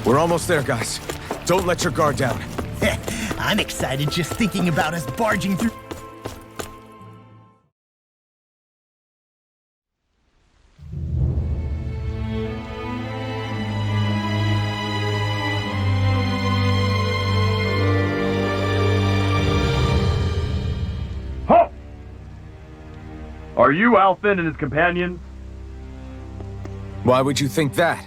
We're almost there, guys. Don't let your guard down. I'm excited just thinking about us barging through. Ho! Are you Alfin and his companions? Why would you think that?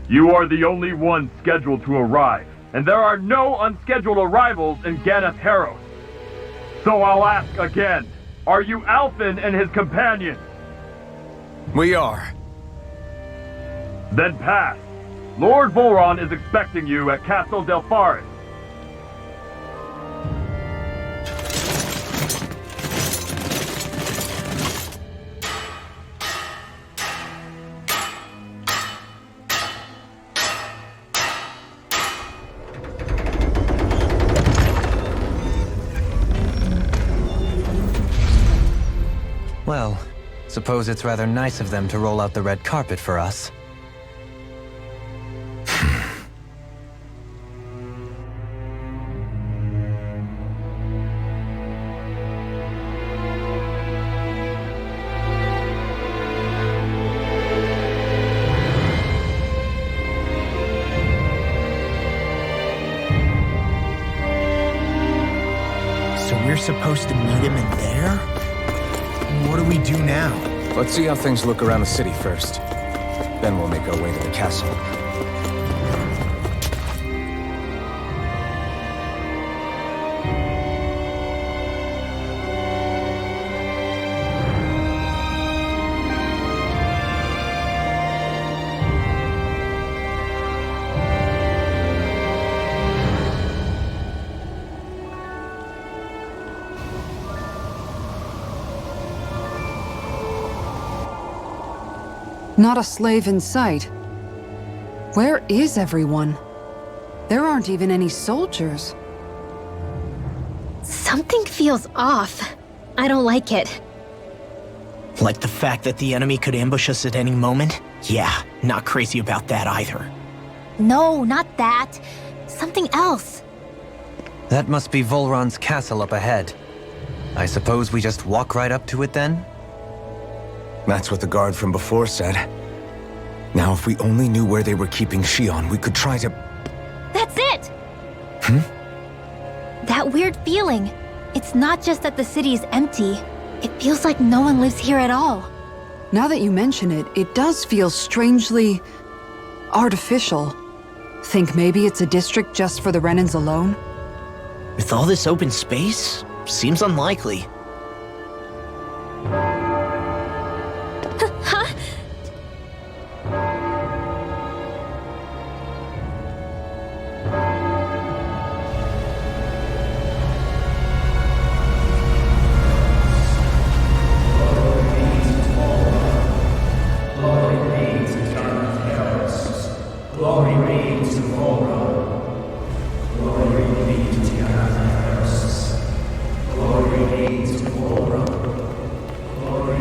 You are the only one scheduled to arrive, and there are no unscheduled arrivals in Ganeth Haros. So I'll ask again, are you Alfin and his companions? We are. Then pass. Lord Volron is expecting you at Castle Delpharis. Well, suppose it's rather nice of them to roll out the red carpet for us. So we're supposed to meet him in there? What do we do now? Let's see how things look around the city first. Then we'll make our way to the castle. Not a slave in sight. Where is everyone? There aren't even any soldiers. Something feels off. I don't like it. Like the fact that the enemy could ambush us at any moment? Yeah, not crazy about that either. No, not that. Something else. That must be Volron's castle up ahead. I suppose we just walk right up to it then? That's what the guard from before said. Now, if we only knew where they were keeping Shionne, we could try to... That's it! That weird feeling. It's not just that the city is empty. It feels like no one lives here at all. Now that you mention it, it does feel strangely... artificial. Think maybe it's a district just for the Renans alone? With all this open space? Seems unlikely.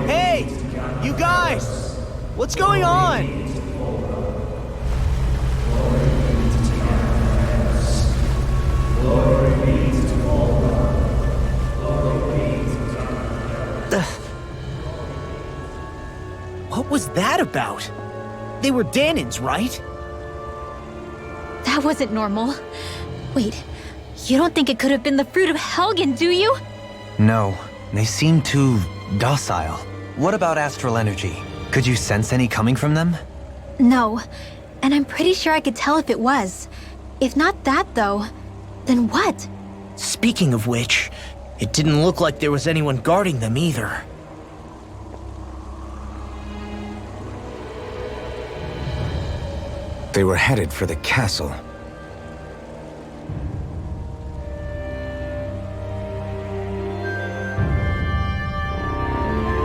Hey! You guys! What's going on? What was that about? They were Danans, right? That wasn't normal. Wait, you don't think it could have been the fruit of Helgen, do you? No, they seem too docile. What about astral energy? Could you sense any coming from them? No, and I'm pretty sure I could tell if it was. If not that, though, then what? Speaking of which, it didn't look like there was anyone guarding them either. They were headed for the castle.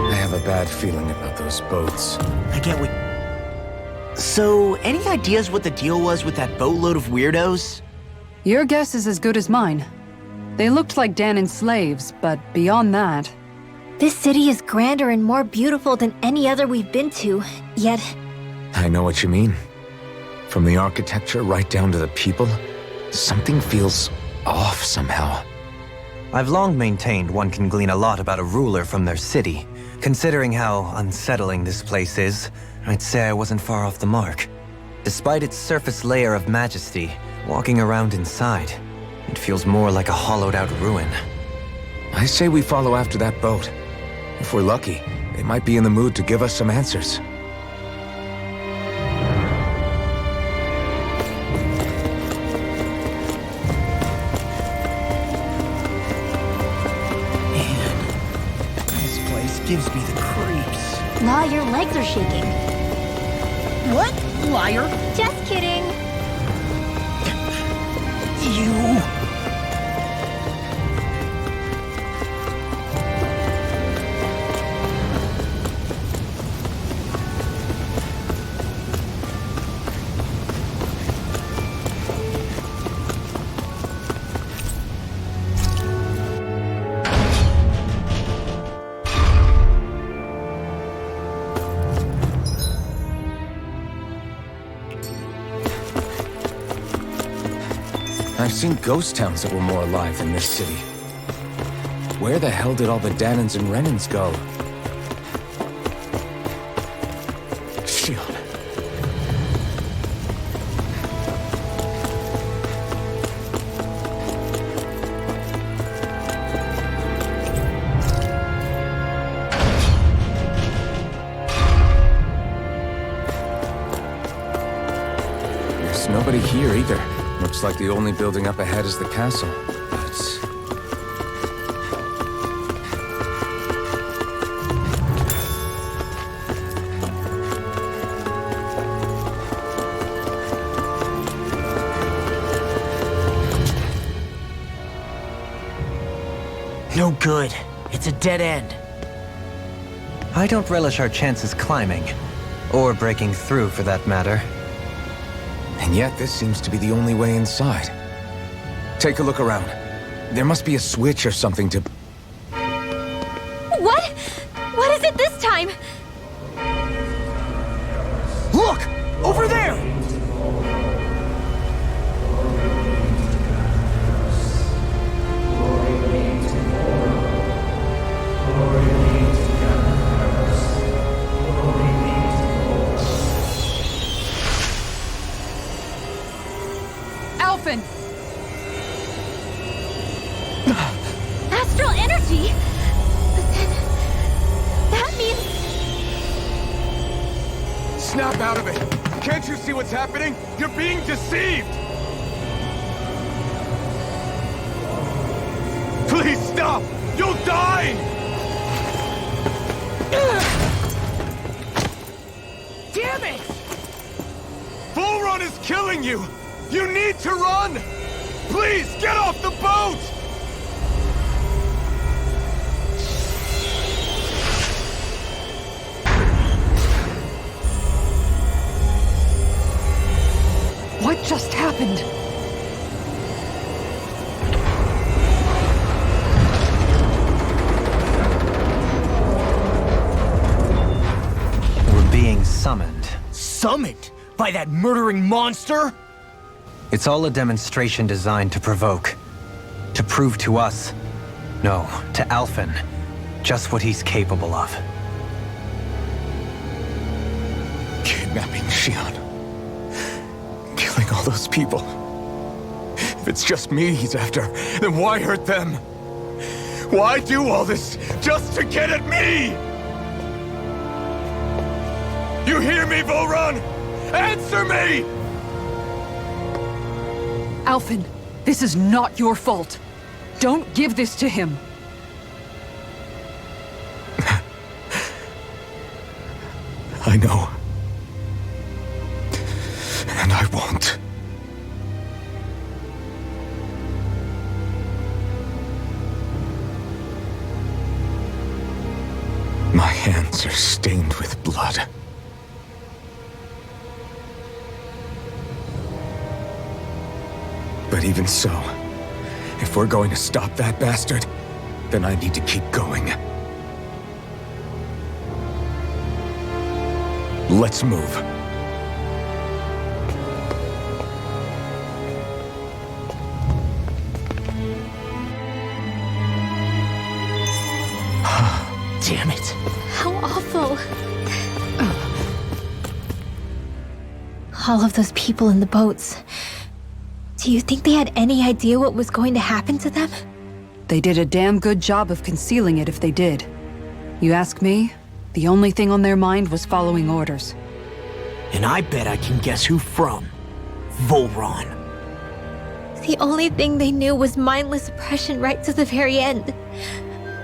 I have a bad feeling about those boats. I get what... So, any ideas what the deal was with that boatload of weirdos? Your guess is as good as mine. They looked like Danon slaves, but beyond that... This city is grander and more beautiful than any other we've been to, yet I know what you mean. From the architecture right down to the people, something feels off somehow. I've long maintained one can glean a lot about a ruler from their city. Considering how unsettling this place is, I'd say I wasn't far off the mark. Despite its surface layer of majesty, walking around inside, it feels more like a hollowed-out ruin. I say we follow after that boat. If we're lucky, they might be in the mood to give us some answers. Gives me the creeps. La, your legs are shaking. What? Liar? Just kidding. You... I've seen ghost towns that were more alive than this city. Where the hell did all the Danans and Renans go? Shionne. There's nobody here either. Looks like the only building up ahead is the castle, but... No good. It's a dead end. I don't relish our chances climbing, or breaking through for that matter. And yet, this seems to be the only way inside. Take a look around. There must be a switch or something to... What? What is it this time? Look! Over there! Astral energy? But then... that means... Snap out of it! Can't you see what's happening? You're being deceived! Please stop! You'll die! Damn it! Bull Run is killing you! You need to run! Please, get off the boat! What just happened? We're being summoned. Summoned? By that murdering monster? It's all a demonstration designed to provoke. To prove to us, no, to Alphen, just what he's capable of. Kidnapping Shionne. Killing all those people. If it's just me he's after, then why hurt them? Why do all this just to get at me? You hear me, Vorun? Answer me! Alphen, this is not your fault. Don't give this to him. I know. And I won't. My hands are stained with blood. But even so, if we're going to stop that bastard, then I need to keep going. Let's move. Damn it. How awful. All of those people in the boats. Do you think they had any idea what was going to happen to them? They did a damn good job of concealing it if they did. You ask me, the only thing on their mind was following orders. And I bet I can guess who from. Volron. The only thing they knew was mindless oppression right to the very end.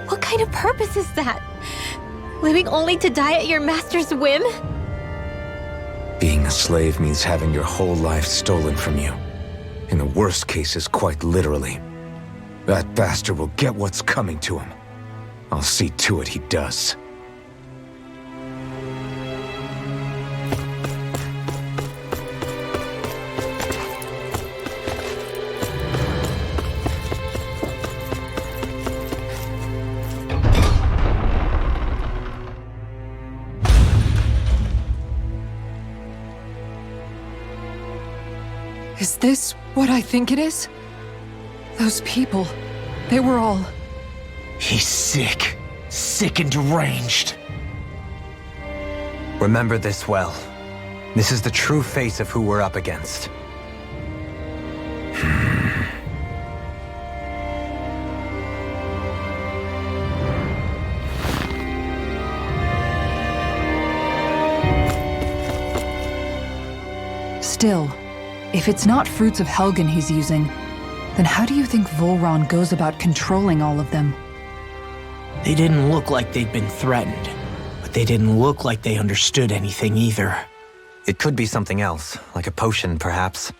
What kind of purpose is that? Living only to die at your master's whim? Being a slave means having your whole life stolen from you. In the worst cases, quite literally. That bastard will get what's coming to him. I'll see to it he does. Is this what I think it is? Those people, they were all... He's sick. Sick and deranged. Remember this well. This is the true face of who we're up against. Still, if it's not fruits of Helgen he's using, then how do you think Volron goes about controlling all of them? They didn't look like they'd been threatened, but they didn't look like they understood anything either. It could be something else, like a potion perhaps,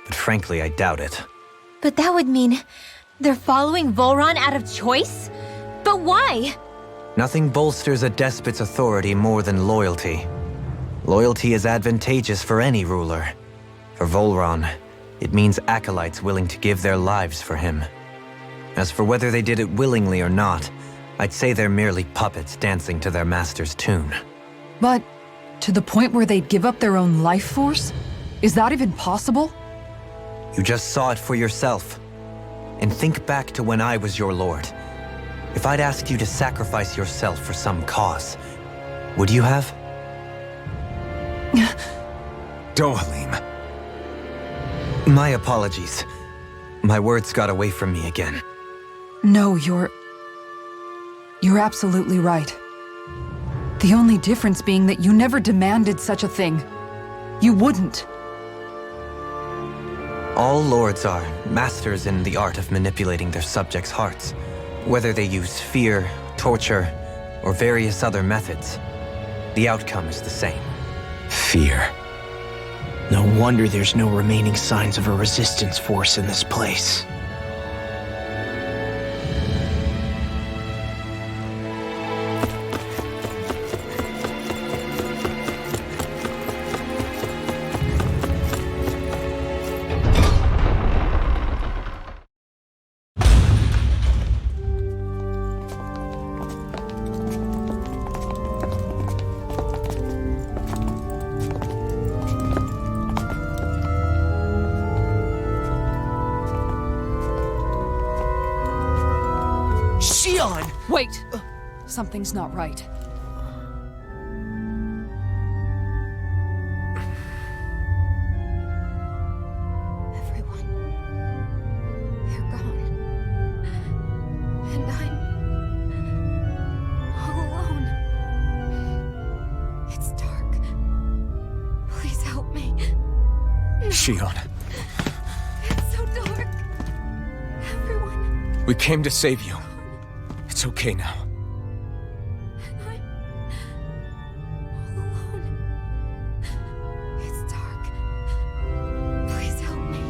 but frankly I doubt it. But that would mean they're following Volron out of choice? But why? Nothing bolsters a despot's authority more than loyalty. Loyalty is advantageous for any ruler. For Volron, it means acolytes willing to give their lives for him. As for whether they did it willingly or not, I'd say they're merely puppets dancing to their master's tune. But to the point where they'd give up their own life force? Is that even possible? You just saw it for yourself. And think back to when I was your lord. If I'd asked you to sacrifice yourself for some cause, would you have? Dohalim. My apologies. My words got away from me again. No, you're absolutely right. The only difference being that you never demanded such a thing. You wouldn't. All lords are masters in the art of manipulating their subjects' hearts, whether they use fear, torture, or various other methods. The outcome is the same. Fear. No wonder there's no remaining signs of a resistance force in this place. Shionne! Wait! Something's not right. Everyone. They're gone. And I'm all alone. It's dark. Please help me. Shionne, It's so dark. Everyone. we came to save you. It's okay now. And I'm all alone. It's dark. Please help me.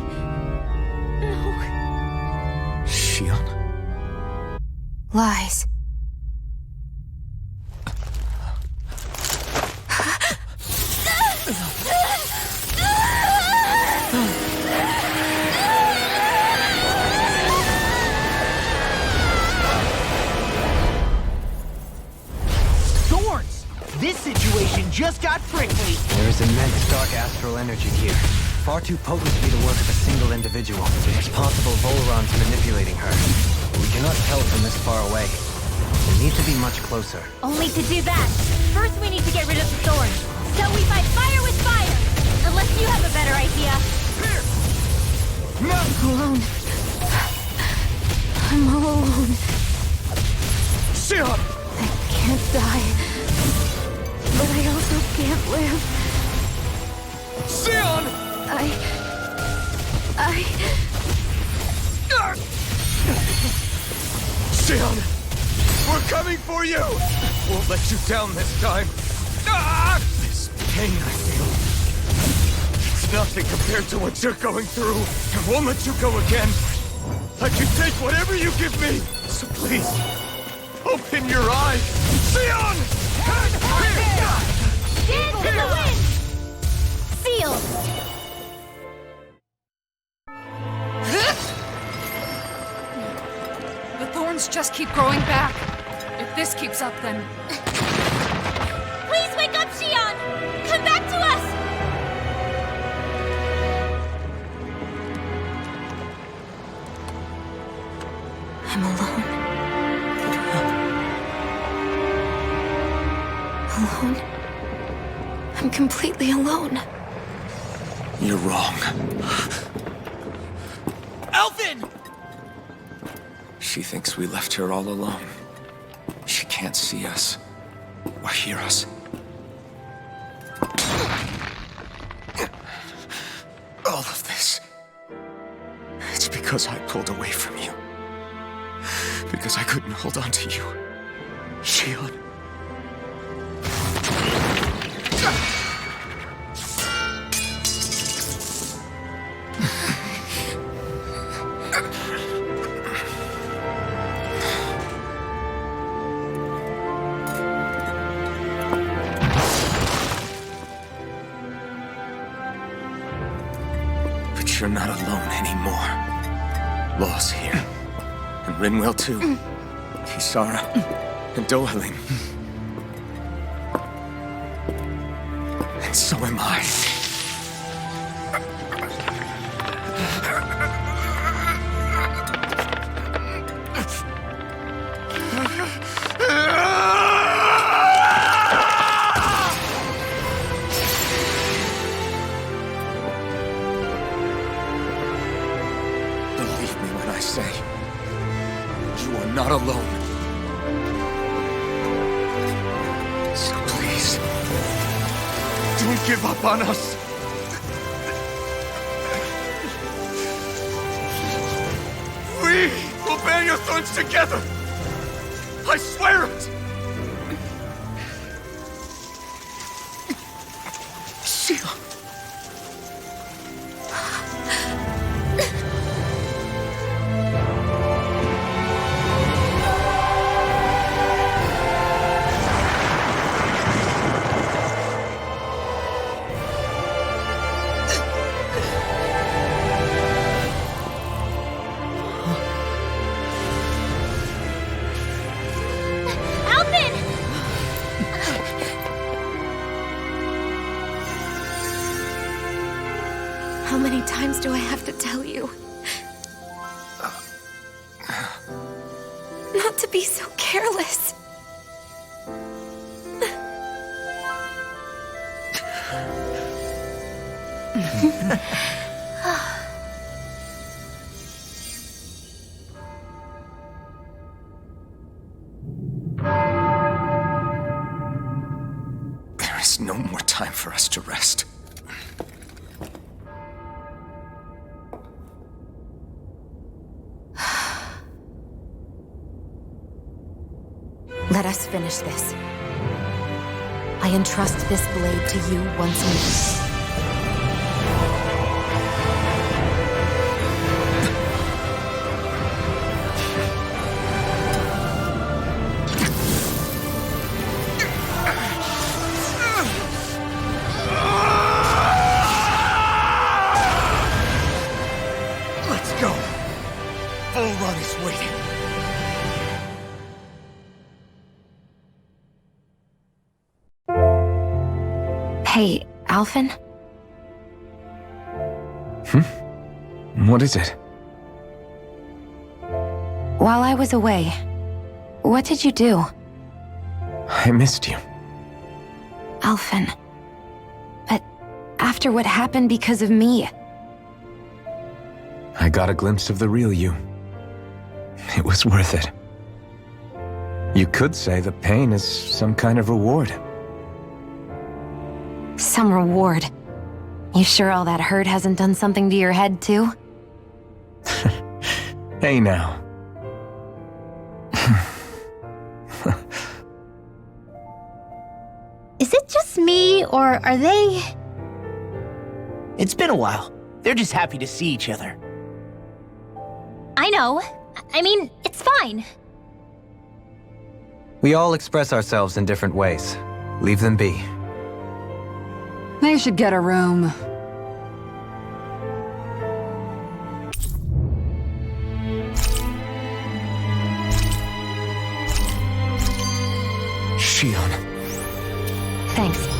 No. Shionne. Lies. Thorns! This situation just got prickly. There is immense dark astral energy here. Far too potent to be the work of a single individual. It's possible Volron's manipulating her. We cannot tell from this far away. We need to be much closer. Only to do that, first we need to get rid of the Thorn. So we fight fire with fire! Unless you have a better idea. No! Alone. I'm all alone. Shionne! I can't die. But I also can't live. Shionne! Shionne! We're coming for you! Won't let you down this time. This pain I feel. It's nothing compared to what you're going through. I won't let you go again. I can take whatever you give me. So please, open your eyes. Shionne! Dance in the wind! Sealed! The thorns just keep growing back. If this keeps up, then... Please wake up, Shionne! Come back to us! I'm alone. Alone? I'm completely alone. You're wrong. Elfin! She thinks we left her all alone. She can't see us or hear us. All of this. It's because I pulled away from you. Because I couldn't hold on to you. Shionne. But you're not alone anymore. Law's here. And Rinwell too. Kisara. And Dohaling. And so am I. Believe me when I say, you are not alone. So please, don't give up on us. We will bear your thorns together. I swear it. Shionne. How many times do I have to tell you? Not to be so careless. There is no more time for us to rest. Let us finish this. I entrust this blade to you once more. Let's go. Volron is waiting. Hey, Alphen? What is it? While I was away, what did you do? I missed you. Alphen. But after what happened because of me, I got a glimpse of the real you. It was worth it. You could say the pain is some kind of reward. some reward. You sure all that hurt hasn't done something to your head, too? Hey now. Is it just me, or are they... It's been a while. They're just happy to see each other. I know. I mean, it's fine. We all express ourselves in different ways. Leave them be. They should get a room. Shionne. Thanks.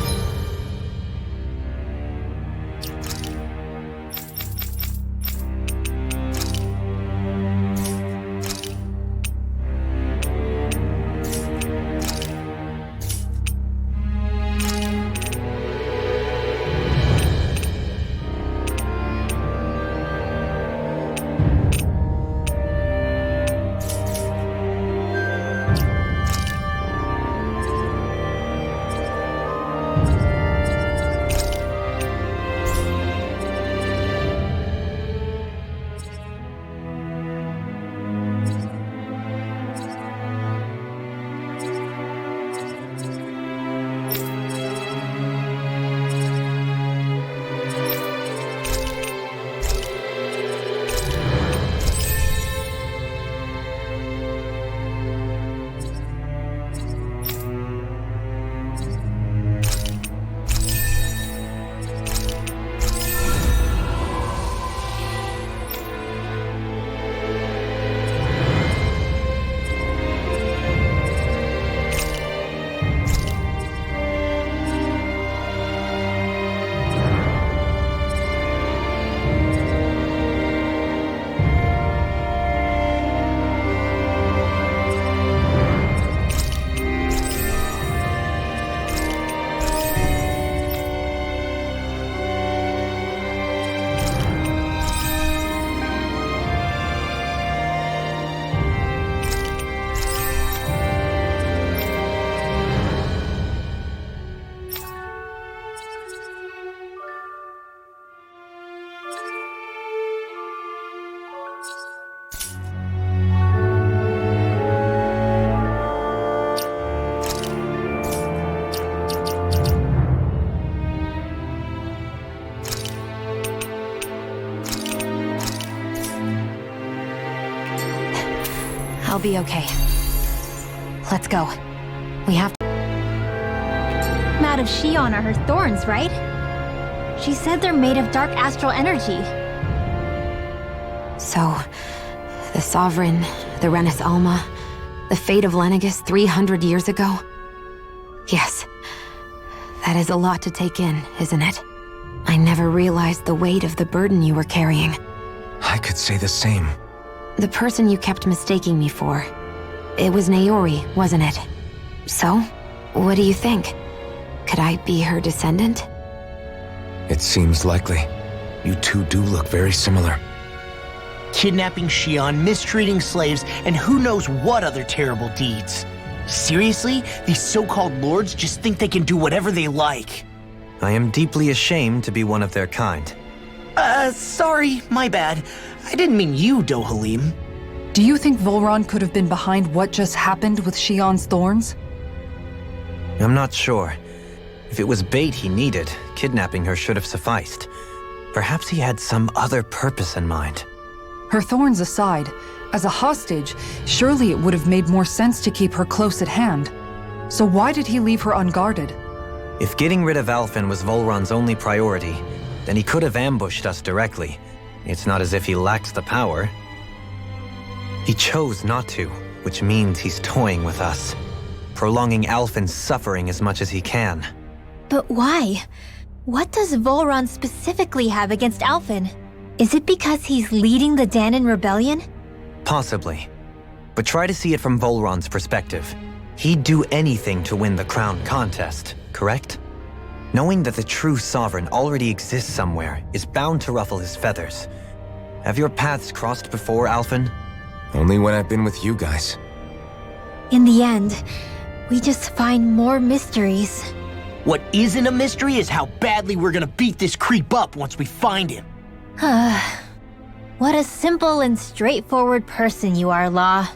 I'll be okay. Let's go. We have to... Mad of Shionne are her thorns, right? She said they're made of dark astral energy. So, the Sovereign, the Renis Alma, the fate of Lenegis 300 years ago? Yes. That is a lot to take in, isn't it? I never realized the weight of the burden you were carrying. I could say the same. The person you kept mistaking me for. It was Naori, wasn't it? So, what do you think? Could I be her descendant? It seems likely. You two do look very similar. Kidnapping Shionne, mistreating slaves, and who knows what other terrible deeds. Seriously? These so-called lords just think they can do whatever they like. I am deeply ashamed to be one of their kind. Sorry, my bad. I didn't mean you, Dohalim. Do you think Volron could have been behind what just happened with Shionne's thorns? I'm not sure. If it was bait he needed, kidnapping her should have sufficed. Perhaps he had some other purpose in mind. Her thorns aside, as a hostage, surely it would have made more sense to keep her close at hand. So why did he leave her unguarded? If getting rid of Alphen was Volron's only priority, then he could have ambushed us directly. It's not as if he lacks the power. He chose not to, which means he's toying with us, prolonging Alphen's suffering as much as he can. But why? What does Volron specifically have against Alphen? Is it because he's leading the Danon rebellion? Possibly. But try to see it from Volron's perspective. He'd do anything to win the crown contest, correct? Knowing that the true sovereign already exists somewhere is bound to ruffle his feathers. Have your paths crossed before, Alphen? Only when I've been with you guys. In the end, we just find more mysteries. What isn't a mystery is how badly we're gonna beat this creep up once we find him. What a simple and straightforward person you are, Law.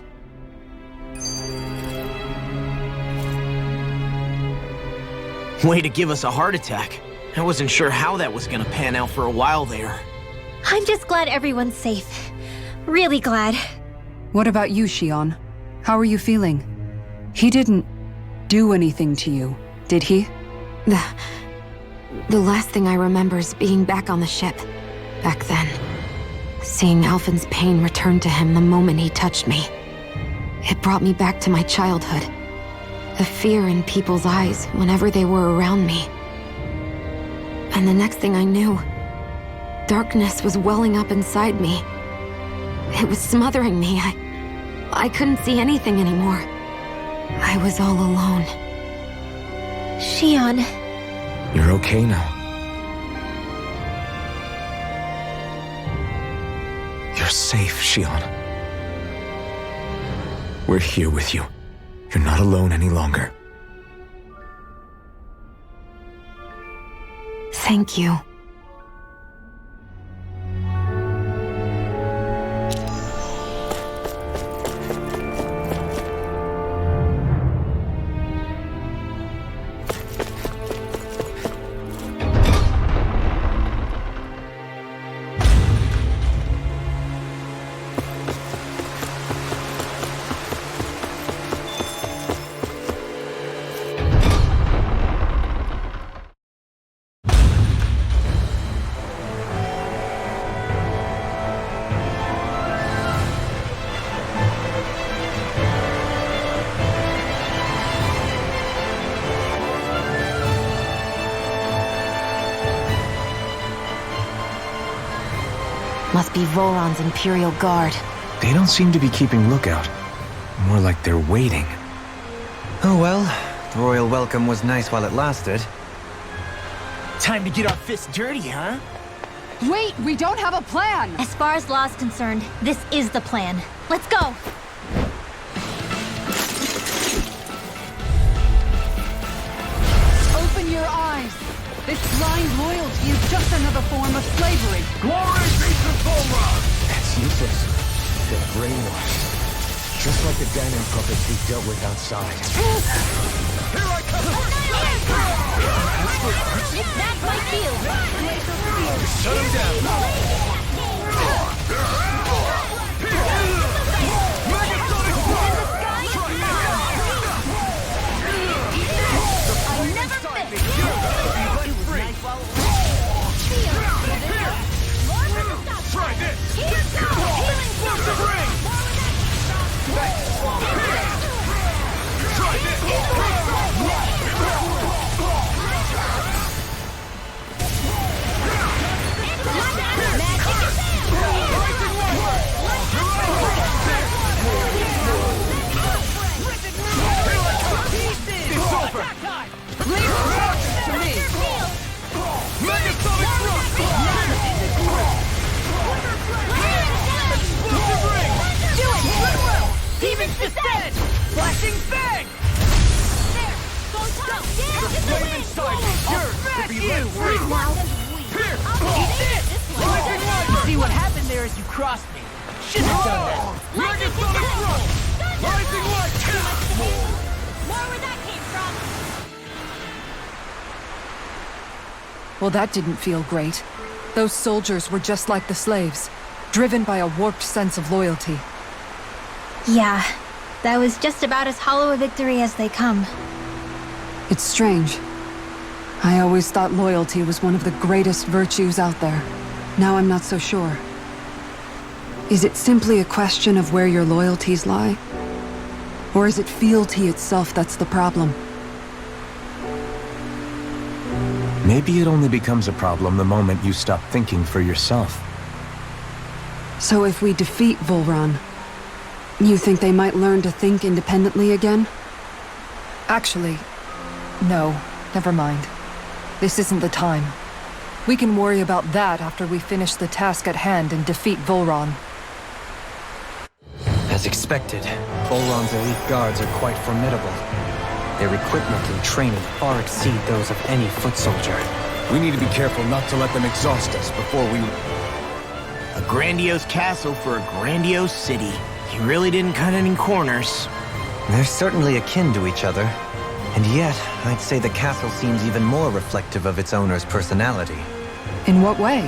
Way to give us a heart attack. I wasn't sure how that was gonna pan out for a while there. I'm just glad everyone's safe. Really glad. What about you, Shionne? How are you feeling? He didn't do anything to you, did he? The last thing I remember is being back on the ship. Back then. Seeing Alphen's pain return to him the moment he touched me. It brought me back to my childhood. The fear in people's eyes whenever they were around me. And the next thing I knew, darkness was welling up inside me. It was smothering me. I couldn't see anything anymore. I was all alone. Shionne. You're okay now. You're safe, Shionne. We're here with you. You're not alone any longer. Thank you. Must be Volron's Imperial Guard. They don't seem to be keeping lookout. More like they're waiting. Oh well, the royal welcome was nice while it lasted. Time to get our fists dirty, huh? Wait, we don't have a plan! As far as Law's concerned, this is the plan. Let's go! Open your eyes! This blind loyalty is just another form of slavery. Glory be to Thorn! That's useless. They're brainwashed. Just like the Danon puppets we dealt with outside. Here I come! That's my cue! Shut him down! Try this! Flashing bang! There! Go top! The flame inside me yearns to be let free! Here! Eat this! Lightning Lightning! See what happened there is you crossed me. Shouldn't have done that. Megasonic Throw! Lightning Lightning! More where that came from! Well, that didn't feel great. Those soldiers were just like the slaves, driven by a warped sense of loyalty. Yeah, that was just about as hollow a victory as they come. It's strange. I always thought loyalty was one of the greatest virtues out there. Now I'm not so sure. Is it simply a question of where your loyalties lie? Or is it fealty itself that's the problem? Maybe it only becomes a problem the moment you stop thinking for yourself. So if we defeat Volran, you think they might learn to think independently again? Actually, no. Never mind. This isn't the time. We can worry about that after we finish the task at hand and defeat Volran. As expected, Volron's elite guards are quite formidable. Their equipment and training far exceed those of any foot soldier. We need to be careful not to let them exhaust us before we... A grandiose castle for a grandiose city. You really didn't cut any corners. They're certainly akin to each other. And yet, I'd say the castle seems even more reflective of its owner's personality. In what way?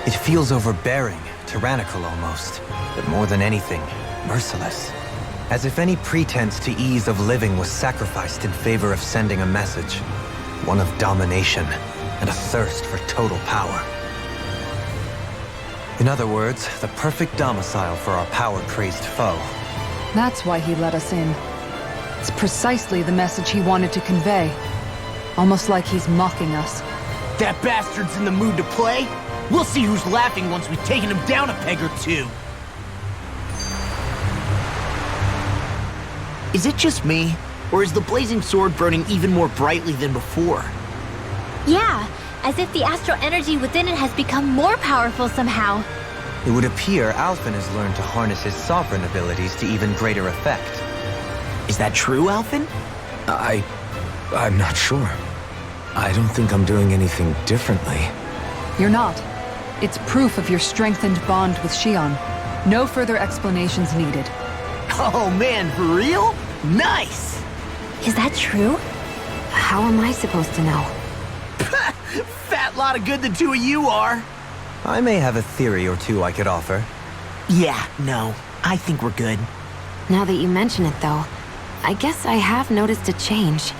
It feels overbearing, tyrannical almost. But more than anything, merciless. As if any pretense to ease of living was sacrificed in favor of sending a message. One of domination, and a thirst for total power. In other words, the perfect domicile for our power-crazed foe. That's why he let us in. It's precisely the message he wanted to convey. Almost like he's mocking us. That bastard's in the mood to play? We'll see who's laughing once we've taken him down a peg or two. Is it just me? Or is the blazing sword burning even more brightly than before? Yeah, as if the astral energy within it has become more powerful somehow. It would appear Alphen has learned to harness his sovereign abilities to even greater effect. Is that true, Alphen? I'm not sure. I don't think I'm doing anything differently. You're not. It's proof of your strengthened bond with Shionne. No further explanations needed. Oh man, for real? Nice! Is that true? How am I supposed to know? Fat lot of good the two of you are. I may have a theory or two I could offer. Yeah, no. I think we're good. Now that you mention it, though, I guess I have noticed a change.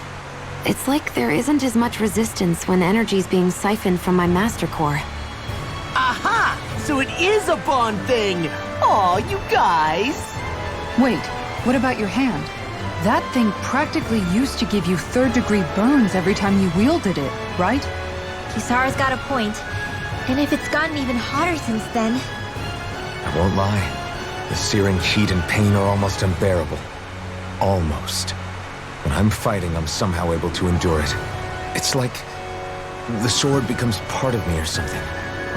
It's like there isn't as much resistance when energy's being siphoned from my master core. Aha! So it is a bond thing! Aw, you guys! Wait, what about your hand? That thing practically used to give you third-degree burns every time you wielded it, right? Kisara's got a point. And if it's gotten even hotter since then... I won't lie. The searing heat and pain are almost unbearable. Almost. When I'm fighting, I'm somehow able to endure it. It's like the sword becomes part of me or something.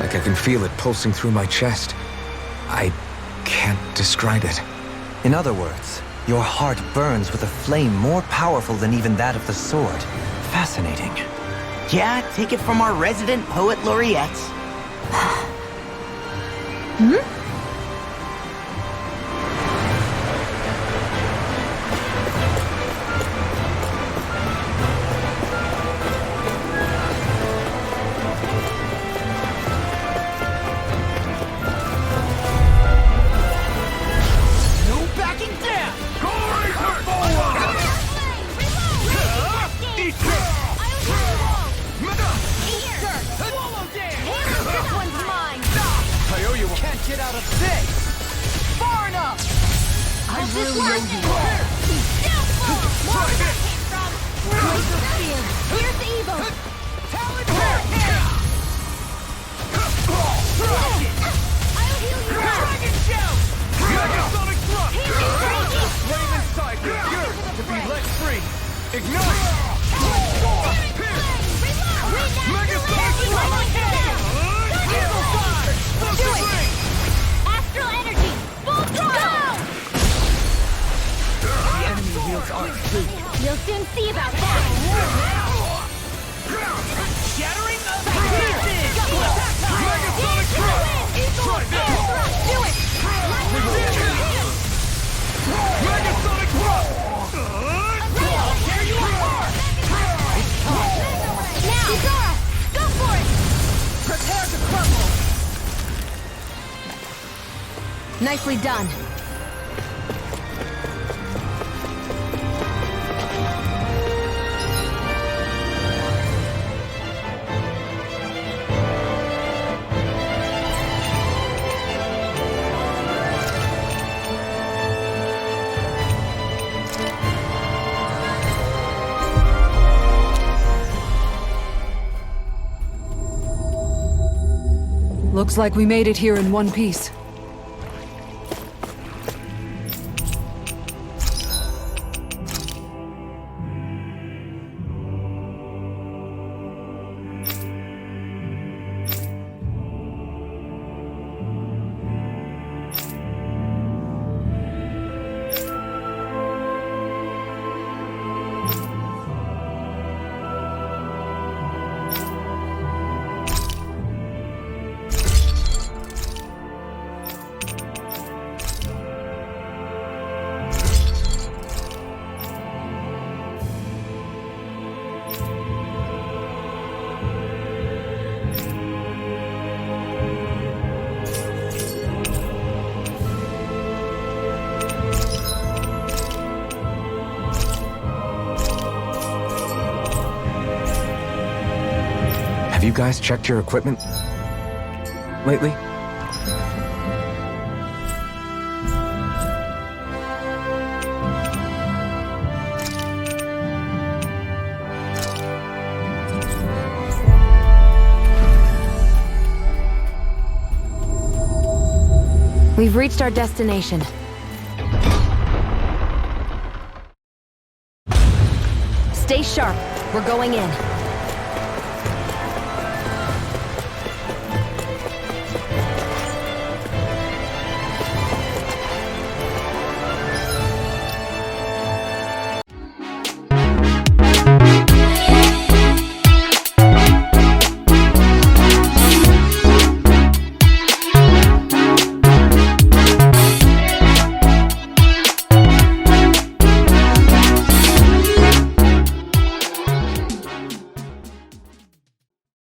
Like I can feel it pulsing through my chest. I can't describe it. In other words, your heart burns with a flame more powerful than even that of the sword. Fascinating. Yeah, take it from our resident poet laureate. You'll soon see about that! Shattering of Do it! Megasonic thrust! Here you are! Now! Kisara! Go for it! Prepare to crumble! Nicely done. Looks like we made it here in one piece. Have you guys checked your equipment lately? We've reached our destination. Stay sharp. We're going in.